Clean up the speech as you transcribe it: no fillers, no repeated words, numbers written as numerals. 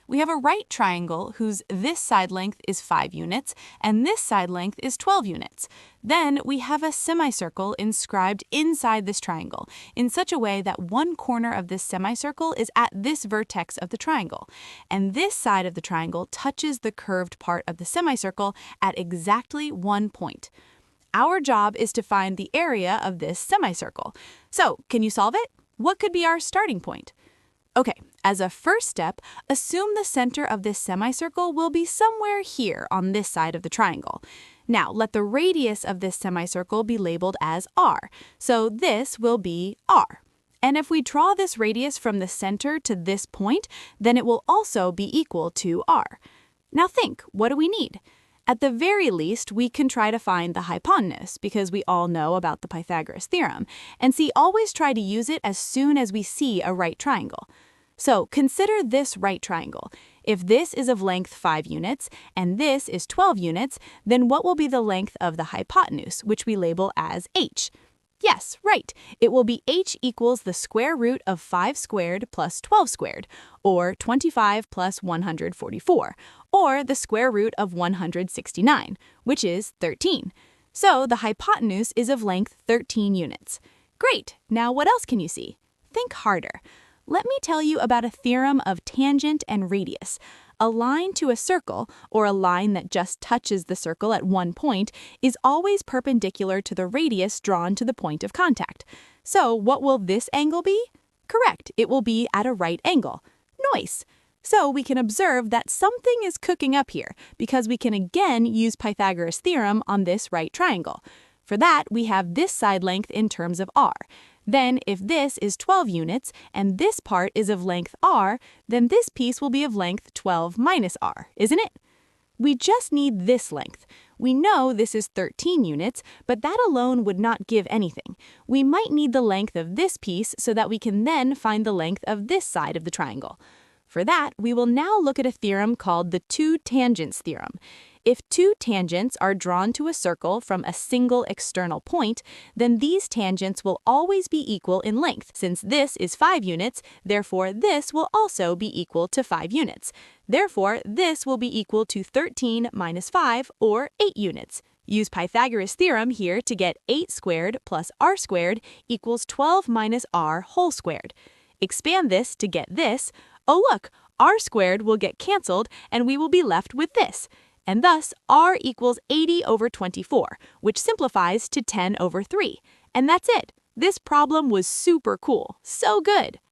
We have a right triangle whose this side length is 5 units and this side length is 12 units. Then we have a semicircle inscribed inside this triangle in such a way that one corner of this semicircle is at this vertex of the triangle, and this side of the triangle touches the curved part of the semicircle at exactly one point. Our job is to find the area of this semicircle. So, can you solve it? What could be our starting point? Okay, as a first step, assume the center of this semicircle will be somewhere here on this side of the triangle. Now, let the radius of this semicircle be labeled as r, so this will be r. And if we draw this radius from the center to this point, then it will also be equal to r. Now think, what do we need? At the very least, we can try to find the hypotenuse, because we all know about the Pythagoras theorem, and always try to use it as soon as we see a right triangle. So consider this right triangle. If this is of length 5 units and this is 12 units, then what will be the length of the hypotenuse, which we label as h? Yes, right. It will be h equals the square root of 5 squared plus 12 squared, or 25 plus 144, or the square root of 169, which is 13. So the hypotenuse is of length 13 units. Great! Now what else can you see? Think harder. Let me tell you about a theorem of tangent and radius. A line to a circle, or a line that just touches the circle at one point, is always perpendicular to the radius drawn to the point of contact. So what will this angle be? Correct, it will be at a right angle. Nice! So we can observe that something is cooking up here, because we can again use Pythagoras' theorem on this right triangle. For that, we have this side length in terms of r. Then, if this is 12 units and this part is of length r, then this piece will be of length 12 minus r, isn't it? We just need this length. We know this is 13 units, but that alone would not give anything. We might need the length of this piece so that we can then find the length of this side of the triangle. For that, we will now look at a theorem called the two tangents theorem. If two tangents are drawn to a circle from a single external point, then these tangents will always be equal in length. Since this is 5 units, therefore this will also be equal to 5 units. Therefore, this will be equal to 13 minus 5, or 8 units. Use Pythagoras' theorem here to get 8 squared plus r squared equals 12 minus r whole squared. Expand this to get this. Oh look, r squared will get cancelled and we will be left with this. And thus, r equals 80 over 24, which simplifies to 10 over 3. And that's it. This problem was super cool. So good.